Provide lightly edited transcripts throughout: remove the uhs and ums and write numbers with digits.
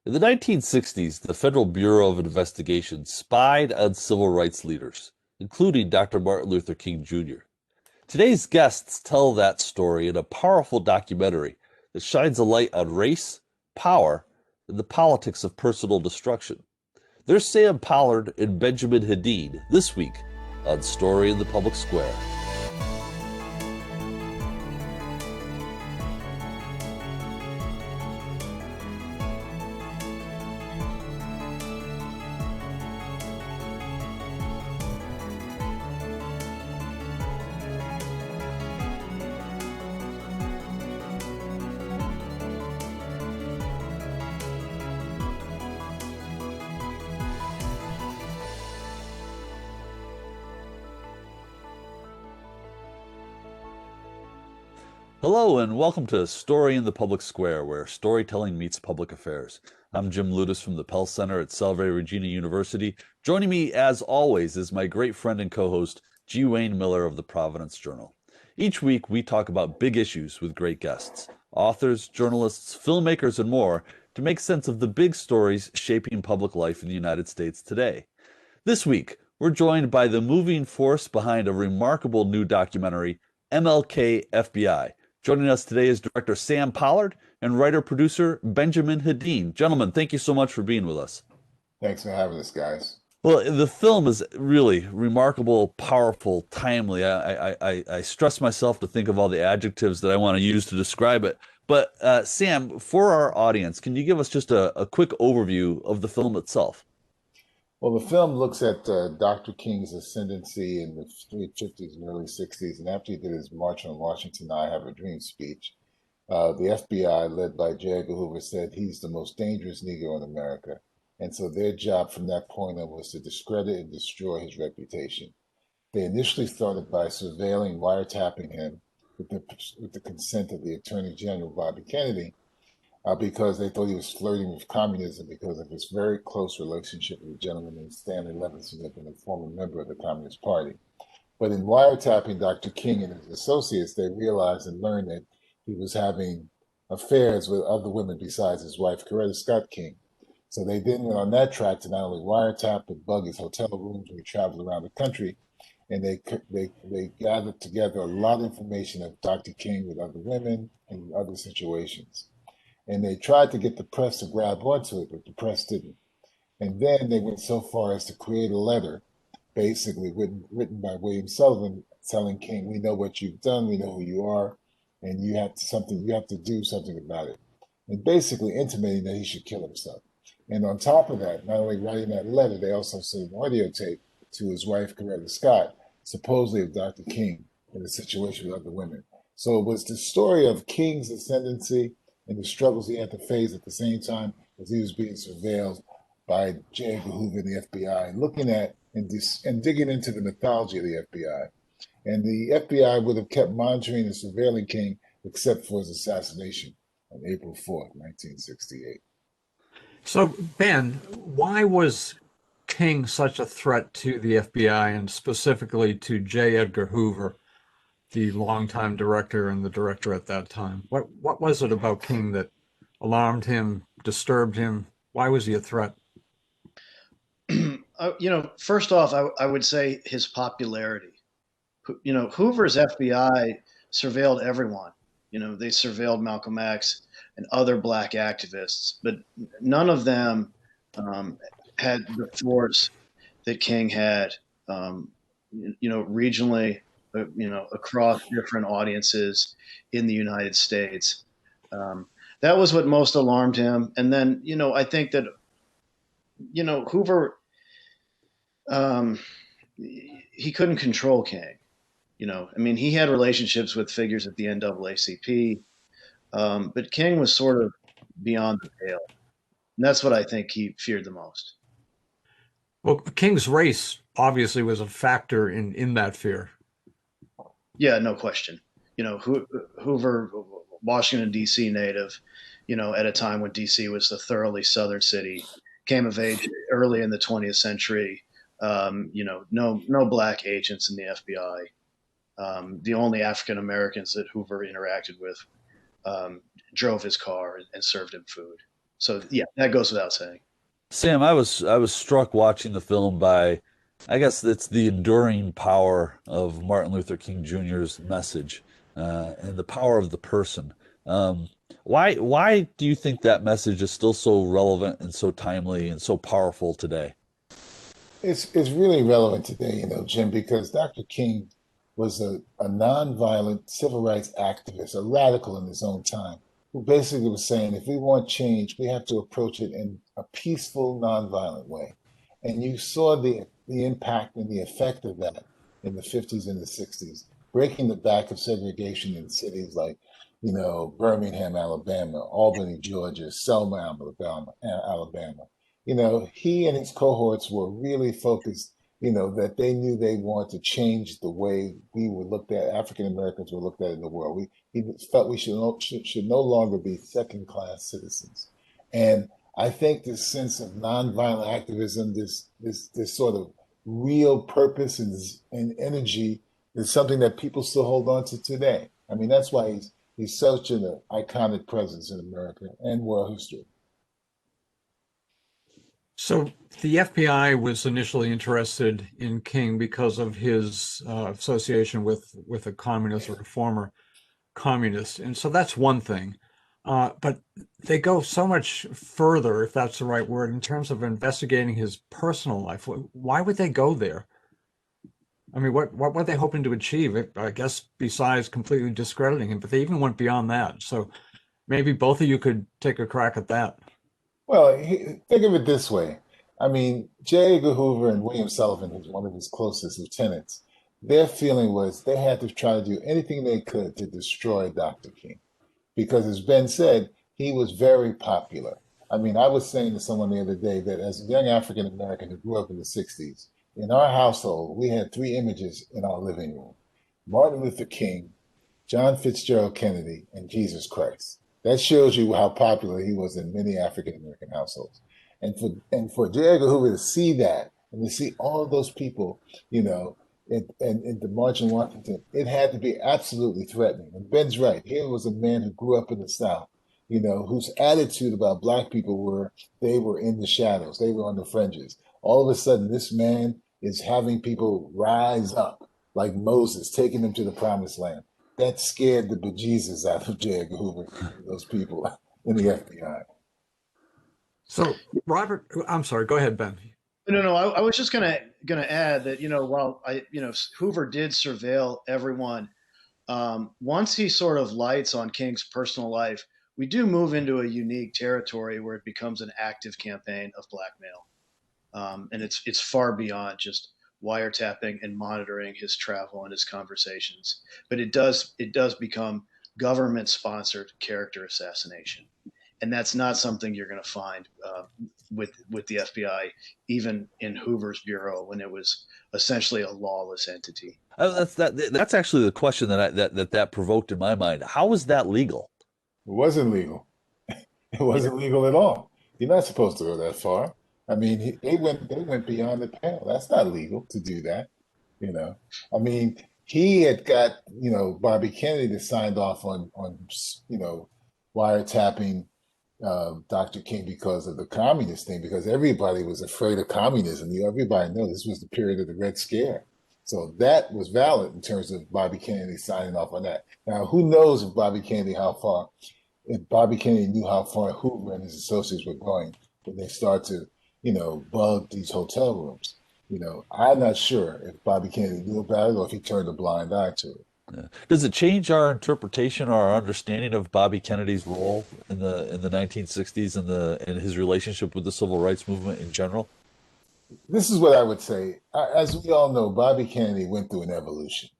In the 1960s, the Federal Bureau of Investigation spied on civil rights leaders, including Dr. Martin Luther King Jr. Today's guests tell that story in a powerful documentary that shines a light on race, power, and the politics of personal destruction. There's Sam Pollard and Benjamin Hedin this week on Story in the Public Square. Hello and welcome to Story in the Public Square, where storytelling meets public affairs. I'm Jim Ludus from the Pell Center at Salve Regina University. Joining me, as always, is my great friend and co-host, G. Wayne Miller of the Providence Journal. Each week, we talk about big issues with great guests, authors, journalists, filmmakers, and more, to make sense of the big stories shaping public life in the United States today. This week, we're joined by the moving force behind a remarkable new documentary, MLK FBI. Joining us today is director Sam Pollard and writer-producer Benjamin Hedin. Gentlemen, thank you so much for being with us. Thanks for having us, guys. Well, the film is really remarkable, powerful, timely. I stress myself to think of all the adjectives that I want to use to describe it. But Sam, for our audience, can you give us just a quick overview of the film itself? Well, the film looks at Dr. King's ascendancy in the late 50s and early 60s. And after he did his March on Washington, I Have a Dream speech, the FBI, led by J. Edgar Hoover, said he's the most dangerous Negro in America. And so their job from that point on was to discredit and destroy his reputation. They initially started by surveilling, wiretapping him with the consent of the Attorney General, Bobby Kennedy, because they thought he was flirting with communism because of his very close relationship with a gentleman named Stanley Levinson, who had been a former member of the Communist Party. But in wiretapping Dr. King and his associates, they realized and learned that he was having affairs with other women besides his wife, Coretta Scott King. So they then went on that track to not only wiretap but bug his hotel rooms when he traveled around the country, and they gathered together a lot of information of Dr. King with other women and other situations. And they tried to get the press to grab onto it, but the press didn't. And then they went so far as to create a letter, basically written by William Sullivan, telling King, "We know what you've done, we know who you are, and you have to do something about it," and basically intimating that he should kill himself. And on top of that, not only writing that letter, they also sent an audio tape to his wife, Coretta Scott, supposedly of Dr. King in a situation with other women. So it was the story of King's ascendancy and the struggles he had to face at the same time as he was being surveilled by J. Edgar Hoover and the FBI, and looking at and digging into the mythology of the FBI. And the FBI would have kept monitoring and surveilling King except for his assassination on April 4th, 1968. So, Ben, why was King such a threat to the FBI and specifically to J. Edgar Hoover, the longtime director and the director at that time? What was it about King that alarmed him, disturbed him? Why was he a threat? First off, I would say his popularity. Hoover's FBI surveilled everyone. They surveilled Malcolm X and other Black activists, but none of them had the force that King had, regionally, across different audiences in the United States. That was what most alarmed him. And then, I think that, Hoover, he couldn't control King. He had relationships with figures at the NAACP, but King was sort of beyond the pale. And that's what I think he feared the most. Well, King's race obviously was a factor in that fear. Yeah, no question. Hoover, Washington, D.C. native, at a time when D.C. was a thoroughly Southern city, came of age early in the 20th century. No Black agents in the FBI. The only African Americans that Hoover interacted with drove his car and served him food. So yeah, that goes without saying. Sam, I was struck watching the film by, I guess it's the enduring power of Martin Luther King Jr.'s message, and the power of the person. Um, why do you think that message is still so relevant and so timely and so powerful today? It's really relevant today, Jim, because Dr. King was a nonviolent civil rights activist, a radical in his own time, who basically was saying if we want change, we have to approach it in a peaceful, nonviolent way. And you saw the impact and the effect of that in the 50s and the 60s, breaking the back of segregation in cities like, Birmingham, Alabama, Albany, Georgia, Selma, Alabama. He and his cohorts were really focused, that they knew they wanted to change the way we were looked at, African Americans were looked at in the world. He felt we should no longer be second class citizens. And I think this sense of nonviolent activism, this sort of real purpose and energy is something that people still hold on to today. I mean, that's why he's such an iconic presence in America and world history. So the FBI was initially interested in King because of his association with a communist or a former communist, and so that's one thing. But they go so much further, if that's the right word, in terms of investigating his personal life. Why would they go there? I mean, what were they hoping to achieve? I guess besides completely discrediting him, but they even went beyond that. So maybe both of you could take a crack at that. Well, think of it this way. I mean, J. Edgar Hoover and William Sullivan, who's one of his closest lieutenants, their feeling was they had to try to do anything they could to destroy Dr. King. Because as Ben said, he was very popular. I mean, I was saying to someone the other day that as a young African American who grew up in the 60s, in our household, we had three images in our living room: Martin Luther King, John Fitzgerald Kennedy, and Jesus Christ. That shows you how popular he was in many African American households. And for J. Edgar Hoover to see that and to see all of those people, in the March on Washington, it had to be absolutely threatening. And Ben's right. Here was a man who grew up in the South, whose attitude about Black people were they were in the shadows, they were on the fringes. All of a sudden, this man is having people rise up like Moses, taking them to the promised land. That scared the bejesus out of J. Edgar Hoover, those people in the FBI. So Robert, I'm sorry, go ahead, Ben. No. I was just gonna add that while Hoover did surveil everyone, once he sort of lights on King's personal life, we do move into a unique territory where it becomes an active campaign of blackmail, and it's far beyond just wiretapping and monitoring his travel and his conversations, but it does become government sponsored character assassination. And that's not something you're going to find with the FBI, even in Hoover's bureau when it was essentially a lawless entity. That's actually the question that provoked in my mind. How is that legal? It wasn't legal. It wasn't legal at all. You're not supposed to go that far. I mean, they went beyond the pale. That's not legal to do that. I mean, he had got Bobby Kennedy that signed off on wiretapping Dr. King because of the communist thing, because everybody was afraid of communism. Everybody knows this was the period of the Red Scare. So that was valid in terms of Bobby Kennedy signing off on that. Now, who knows if Bobby Kennedy knew how far Hoover and his associates were going when they start to, bug these hotel rooms. I'm not sure if Bobby Kennedy knew about it or if he turned a blind eye to it. Yeah. Does it change our interpretation or our understanding of Bobby Kennedy's role in the 1960s and his relationship with the civil rights movement in general? This is what I would say. As we all know, Bobby Kennedy went through an evolution.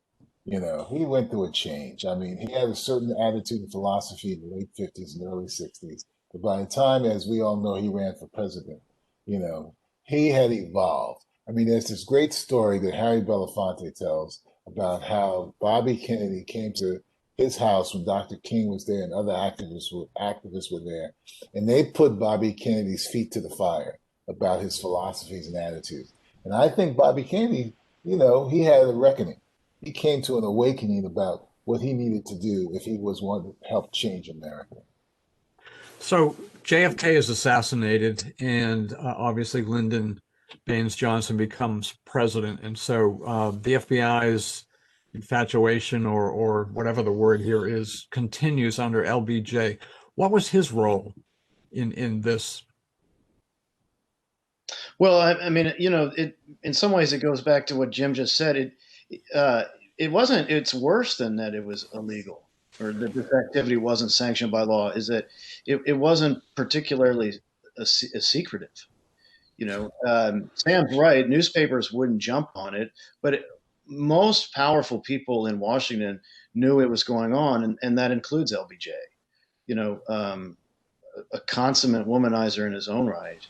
He went through a change. I mean, he had a certain attitude and philosophy in the late 50s and early 60s. But by the time, as we all know, he ran for president, he had evolved. I mean, there's this great story that Harry Belafonte tells about how Bobby Kennedy came to his house when Dr. King was there and other activists were there, and they put Bobby Kennedy's feet to the fire about his philosophies and attitudes. And I think Bobby Kennedy, he had a reckoning. He came to an awakening about what he needed to do if he was wanting to help change America. So JFK is assassinated, and obviously Lyndon Baines Johnson becomes president. And so the FBI's infatuation, or whatever the word here is, continues under LBJ. What was his role in this? Well, I mean, in some ways it goes back to what Jim just said. It wasn't. It's worse than that. It was illegal, or that this activity wasn't sanctioned by law. Is that it wasn't particularly a secretive. Sam's right. Newspapers wouldn't jump on it, but most powerful people in Washington knew it was going on, and that includes LBJ. A consummate womanizer in his own right.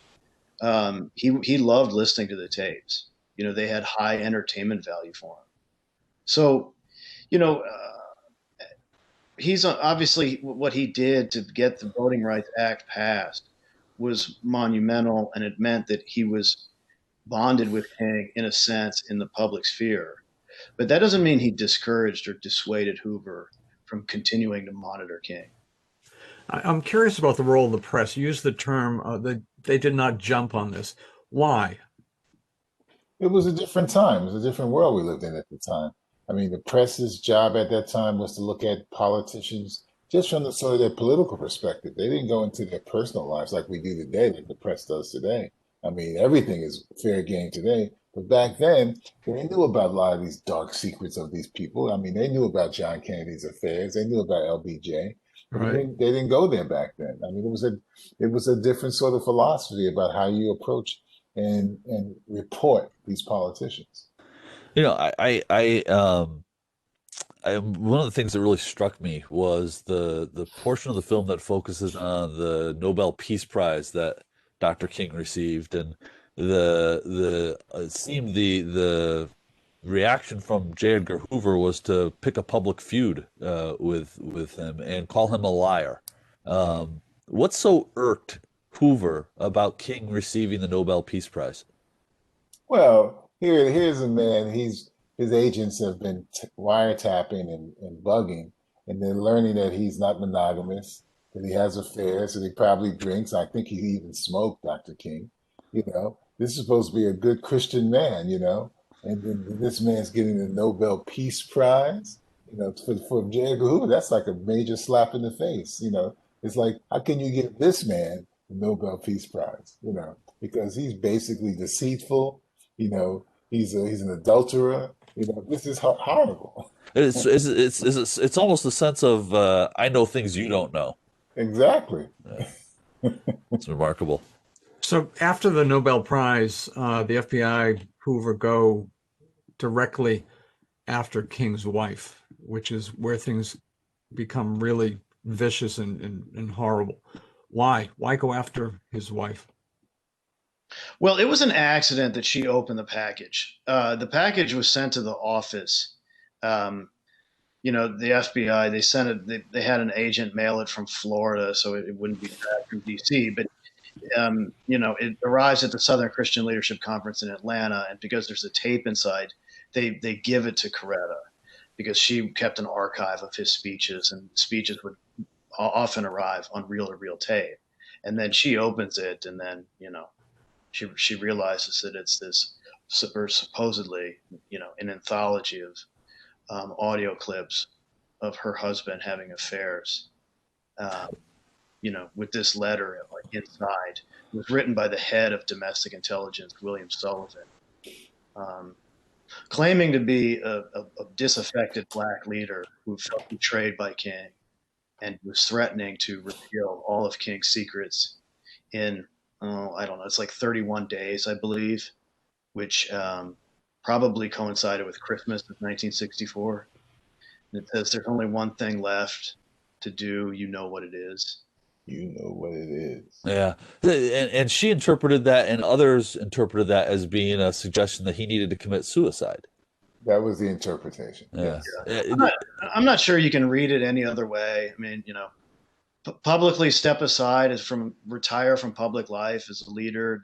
He loved listening to the tapes. They had high entertainment value for him. So, he's obviously, what he did to get the Voting Rights Act passed was monumental, and it meant that he was bonded with King in a sense in the public sphere. But that doesn't mean he discouraged or dissuaded Hoover from continuing to monitor King. I'm curious about the role of the press. You used the term that they did not jump on this. Why? It was a different time. It was a different world we lived in at the time. I mean, the press's job at that time was to look at politicians just from the sort of their political perspective. They didn't go into their personal lives like we do today, like the press does today. I mean, everything is fair game today. But back then, they knew about a lot of these dark secrets of these people. I mean, they knew about John Kennedy's affairs. They knew about LBJ. Right. They didn't go there back then. I mean, it was a different sort of philosophy about how you approach and report these politicians. One of the things that really struck me was the portion of the film that focuses on the Nobel Peace Prize that Dr. King received, and it seemed the reaction from J. Edgar Hoover was to pick a public feud with him and call him a liar. What so irked Hoover about King receiving the Nobel Peace Prize? Well, here's a man. His agents have been wiretapping and bugging, and they're learning that he's not monogamous, that he has affairs, that he probably drinks. I think he even smoked, Dr. King. This is supposed to be a good Christian man, and then this man's getting the Nobel Peace Prize. For J. Edgar Hoover, that's like a major slap in the face. It's like, how can you give this man the Nobel Peace Prize? Because he's basically deceitful. He's an adulterer. This is horrible. It's almost a sense of I know things you don't know. Exactly. It's remarkable. So after the Nobel Prize, the FBI, Hoover go directly after King's wife, which is where things become really vicious and horrible. Why? Why go after his wife? Well, it was an accident that she opened the package. The package was sent to the office. The FBI, they sent it. They had an agent mail it from Florida, so it wouldn't be tracked from D.C. But it arrives at the Southern Christian Leadership Conference in Atlanta, and because there's a tape inside, they give it to Coretta because she kept an archive of his speeches, and speeches would often arrive on reel-to-reel tape. And then she opens it, and then she realizes that it's this supposedly an anthology of audio clips of her husband having affairs. With this letter inside. It was written by the head of domestic intelligence, William Sullivan, claiming to be a disaffected black leader who felt betrayed by King and was threatening to reveal all of King's secrets in, I don't know, it's like 31 days, I believe, which probably coincided with Christmas of 1964. And it says there's only one thing left to do. You know what it is. You know what it is. Yeah, and she interpreted that, and others interpreted that as being a suggestion that he needed to commit suicide. That was the interpretation. Yeah. Yes. I'm not sure you can read it any other way. I mean, publicly step aside retire from public life as a leader.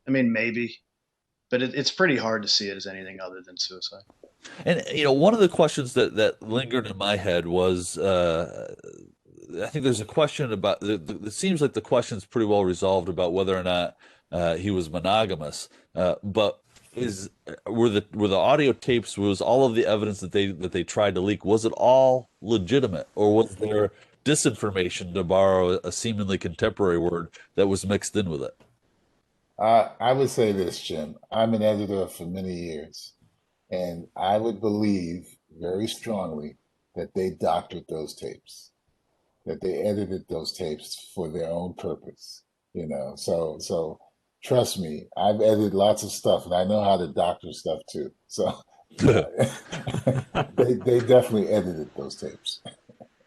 Maybe, but it's pretty hard to see it as anything other than suicide. And one of the questions that lingered in my head was I think there's a question about it seems like the question's pretty well resolved about whether or not he was monogamous. But is were the audio tapes, was all of the evidence that they tried to leak, was it all legitimate, or was there disinformation, to borrow a seemingly contemporary word, that was mixed in with it? I would say this, Jim. I'm an editor for many years, and I would believe very strongly that they doctored those tapes, that they edited those tapes for their own purpose. So trust me, I've edited lots of stuff, and I know how to doctor stuff too. So they definitely edited those tapes.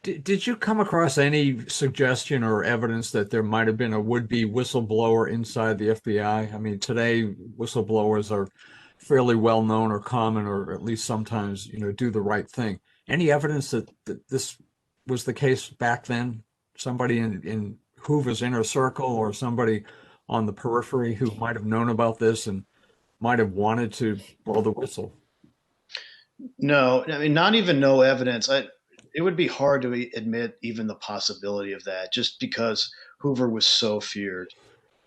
Did you come across any suggestion or evidence that there might have been a would-be whistleblower inside the FBI? I mean, today whistleblowers are fairly well known or common, or at least sometimes, do the right thing. Any evidence that this was the case back then? Somebody in Hoover's inner circle, or somebody on the periphery who might have known about this and might have wanted to blow the whistle? No, I mean, not even no evidence. It would be hard to admit even the possibility of that, just because Hoover was so feared,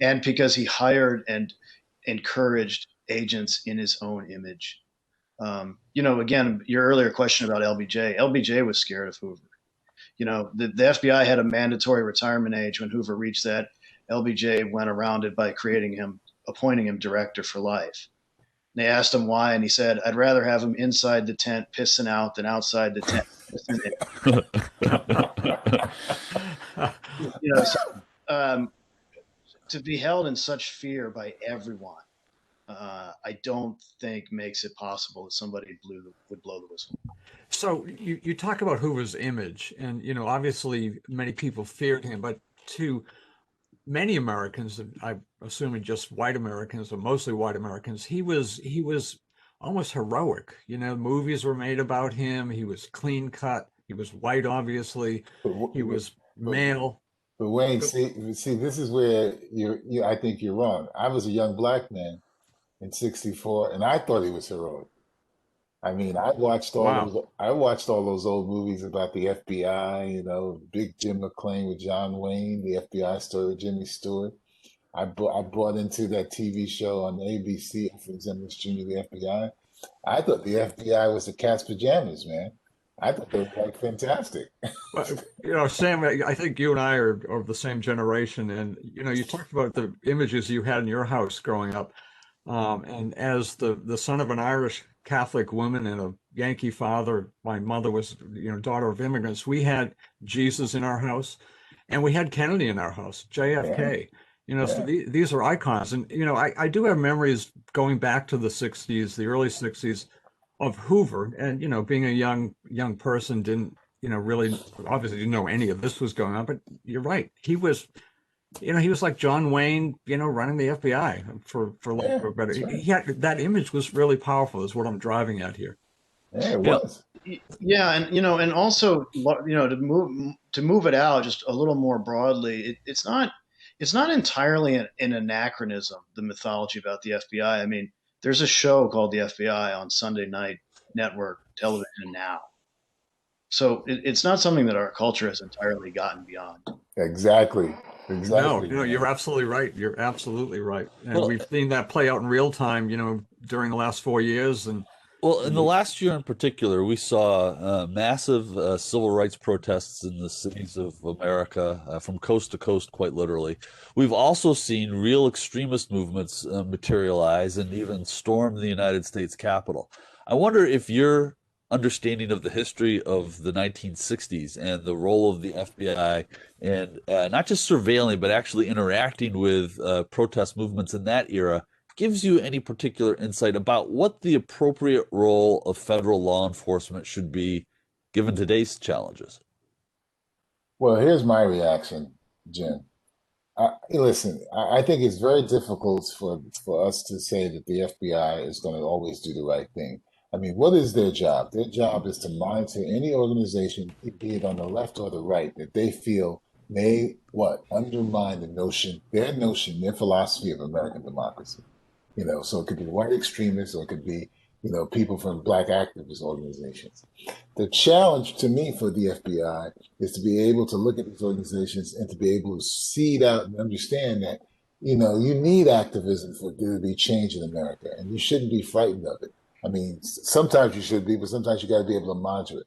and because he hired and encouraged agents in his own image. Again, your earlier question about LBJ. LBJ was scared of Hoover. The FBI had a mandatory retirement age. When Hoover reached that, LBJ went around it by appointing him director for life. And they asked him why, and he said, "I'd rather have him inside the tent pissing out than outside the tent pissing in." To be held in such fear by everyone, I don't think makes it possible that somebody would blow the whistle. So you talk about Hoover's image, and obviously many people feared him, but to many Americans, I'm assuming just white Americans, or mostly white Americans, he was almost heroic. Movies were made about him. He was clean cut. He was white, obviously. He was male. But Wayne, see, this is where I think you're wrong. I was a young black man in '64, and I thought he was heroic. I mean, Wow. I watched all those old movies about the FBI, Big Jim McClain with John Wayne, the FBI story with Jimmy Stewart. I bought into that TV show on ABC, Alfred Emmys Jr., the FBI. I thought the FBI was the cat's pajamas, man. I thought they were like fantastic. Well, Sam, I think you and I are of the same generation, and you talked about the images you had in your house growing up. And as the son of an Irish Catholic woman and a Yankee father, my mother was, daughter of immigrants. We had Jesus in our house, and we had Kennedy in our house, Yeah, JFK. So yeah. these are icons, and I do have memories going back to the '60s, the early '60s, of Hoover, and being a young person, didn't really, obviously didn't know any of this was going on. But you're right, he was like John Wayne, running the FBI, for lack Yeah, of a better. that's right. He had that image was really powerful, is what I'm driving at here. Yeah, it Yeah. was. Yeah, and also, to move it out just a little more broadly, it's not entirely an anachronism, the mythology about the FBI. I mean, there's a show called the FBI on Sunday night network television now, so it's not something that our culture has entirely gotten beyond. Exactly. No, Exactly, you're man. absolutely right. You're absolutely right, and Well, we've seen that play out in real time, during the last 4 years, and Well, in the and last year in particular, we saw massive civil rights protests in the cities of America, from coast to coast, quite literally. We've also seen real extremist movements materialize and even storm the United States Capitol. I wonder if your understanding of the history of the 1960s and the role of the FBI, and not just surveilling, but actually interacting with protest movements in that era, gives you any particular insight about what the appropriate role of federal law enforcement should be given today's challenges. Well, here's my reaction, Jim. Listen, I think it's very difficult for us to say that the FBI is going to always do the right thing. I mean, what is their job? Their job is to monitor any organization, be it on the left or the right, that they feel may what undermine their notion, their philosophy of American democracy. So it could be white extremists, or it could be people from Black activist organizations. The challenge to me for the FBI is to be able to look at these organizations and to be able to seed out and understand that, you need activism for there to be change in America, and you shouldn't be frightened of it. I mean, sometimes you should be, but sometimes you got to be able to monitor it.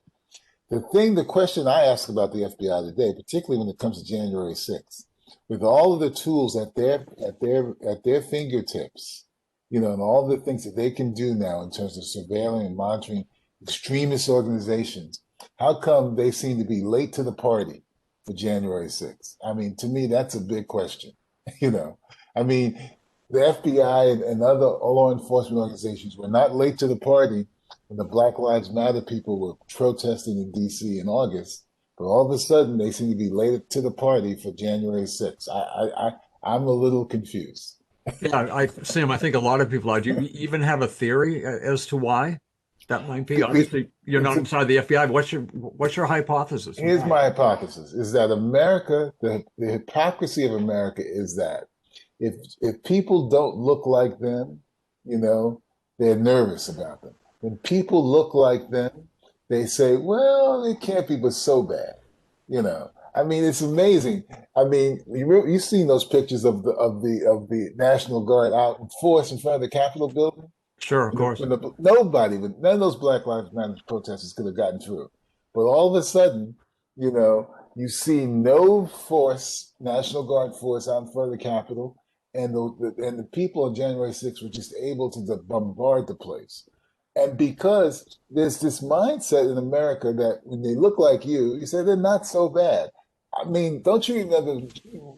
The question I ask about the FBI today, particularly when it comes to January 6th, with all of the tools at their fingertips, and all the things that they can do now in terms of surveilling and monitoring extremist organizations, how come they seem to be late to the party for January 6th? I mean, to me, that's a big question. I mean, the FBI and other law enforcement organizations were not late to the party when the Black Lives Matter people were protesting in DC in August, but all of a sudden they seem to be late to the party for January 6th. I'm a little confused. Yeah, Sam, I think a lot of people are. Do you even have a theory as to why that might be? Obviously, you're not inside the FBI. What's your hypothesis? Here's my hypothesis: is that America, the hypocrisy of America is that if people don't look like them, they're nervous about them. When people look like them, they say, "Well, it can't be but so bad," I mean, it's amazing. I mean, you've seen those pictures of the National Guard out in force in front of the Capitol building. Sure, of course. None of those Black Lives Matter protesters could have gotten through. But all of a sudden, you see no force, National Guard force out in front of the Capitol, and the people on January 6th were just able to bombard the place. And because there's this mindset in America that when they look like you say they're not so bad. I mean, don't you remember,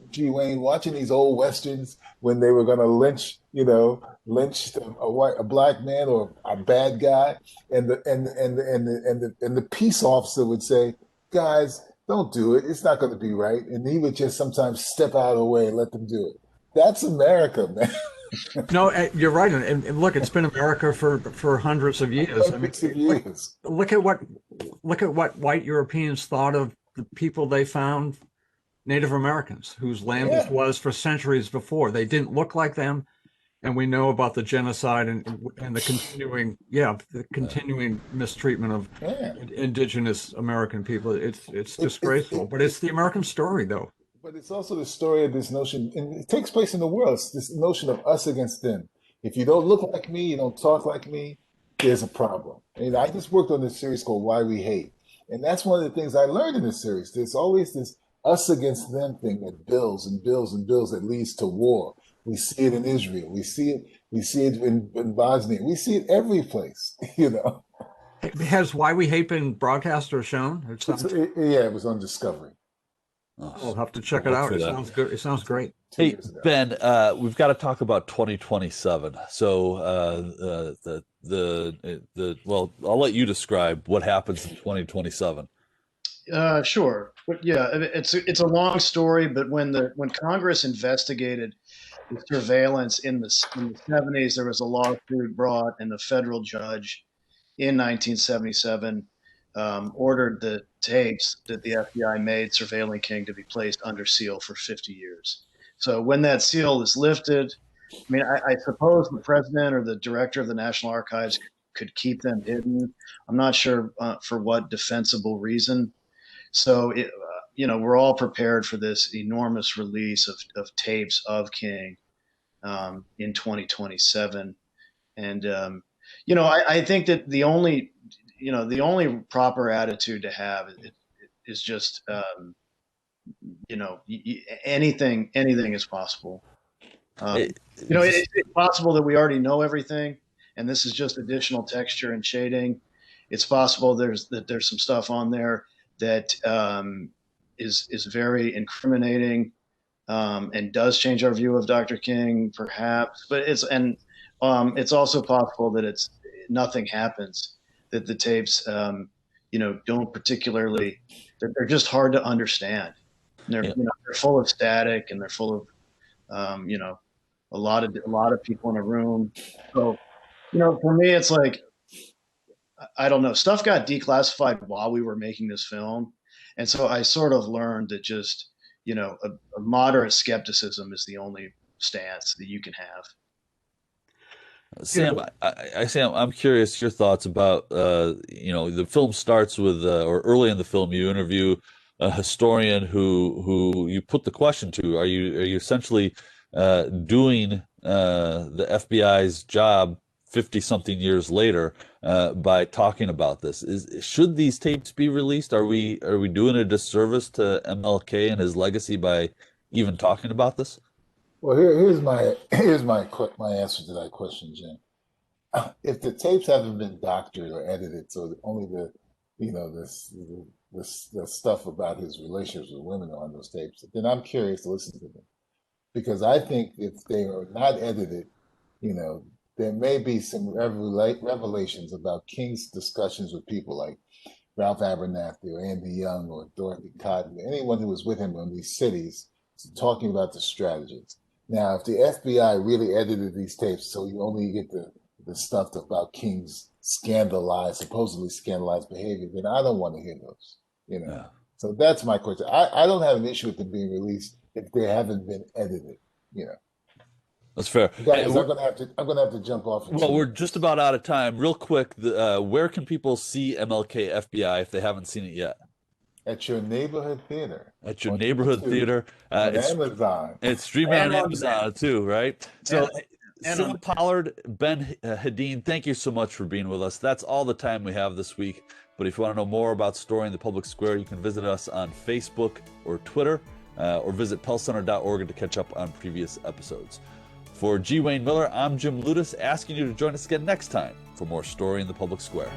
G. Wayne, watching these old westerns when they were going to lynch a black man or a bad guy, and the peace officer would say, "Guys, don't do it. It's not going to be right," and he would just sometimes step out of the way and let them do it. That's America, man. No, you're right, and look, it's been America for hundreds of years. Hundreds of years. Look at what white Europeans thought of the people they found, Native Americans, whose land this was for centuries before. They didn't look like them, and we know about the genocide and the continuing mistreatment of indigenous American people. It's disgraceful, but it's the American story, though. But it's also the story of this notion, and it takes place in the world. It's this notion of us against them. If you don't look like me, you don't talk like me, there's a problem. And I just worked on this series called Why We Hate. And that's one of the things I learned in this series. There's always this us against them thing that builds and builds and builds that leads to war. We see it in Israel. We see it in Bosnia. We see it every place, Has Why We Hate been broadcast or shown? It was on Discovery. I'll have to check it out. It sounds good. It sounds great. Hey, Ben, we've got to talk about 2027. So well, I'll let you describe what happens in 2027. Sure, but yeah, it's a long story. But when Congress investigated the surveillance in the 70s, there was a lawsuit brought, and the federal judge in 1977 ordered the tapes that the FBI made surveilling King to be placed under seal for 50 years. So when that seal is lifted, I mean, I suppose the president or the director of the National Archives could keep them hidden. I'm not sure for what defensible reason. So, we're all prepared for this enormous release of tapes of King in 2027. And, I think that the only proper attitude to have is just, anything is possible. It's possible that we already know everything, and this is just additional texture and shading. It's possible there's some stuff on there that is very incriminating and does change our view of Dr. King, perhaps. But it's also possible that nothing happens, that the tapes don't particularly, they're just hard to understand. And they're full of static, and they're full of a lot of people in a room. So for me, it's like, I don't know, stuff got declassified while we were making this film, and so I sort of learned that just a moderate skepticism is the only stance that you can have. Sam, Sam, I'm curious your thoughts about the film starts with or early in the film you interview a historian who you put the question to, are you essentially doing the FBI's job 50 something years later by talking about this? Should these tapes be released? Are we doing a disservice to MLK and his legacy by even talking about this? Well, here's my answer to that question, Jim. If the tapes haven't been doctored or edited, so only the stuff about his relationships with women are on those tapes, then I'm curious to listen to them because I think if they are not edited, you know, there may be some revelations about King's discussions with people like Ralph Abernathy or Andy Young or Dorothy Cotton, anyone who was with him in these cities, talking about the strategies. Now, if the FBI really edited these tapes so you only get the stuff about King's supposedly scandalized behavior, then I don't want to hear those, you know. Yeah. So that's my question. I don't have an issue with them being released if they haven't been edited, you know. That's fair. Guys, Hey, I'm gonna have to jump off. well, we're just about out of time. Real quick, where can people see MLK FBI if they haven't seen it yet? At your neighborhood theater. At your On neighborhood YouTube, theater. on It's Amazon. streaming And on on Amazon too, right? So, And Sam on Pollard, Ben Hedin, thank you so much for being with us. That's all the time we have this week. But if you want to know more about Story in the Public Square, you can visit us on Facebook or Twitter, or visit pellcenter.org to catch up on previous episodes. For G. Wayne Miller, I'm Jim Ludis, asking you to join us again next time for more Story in the Public Square.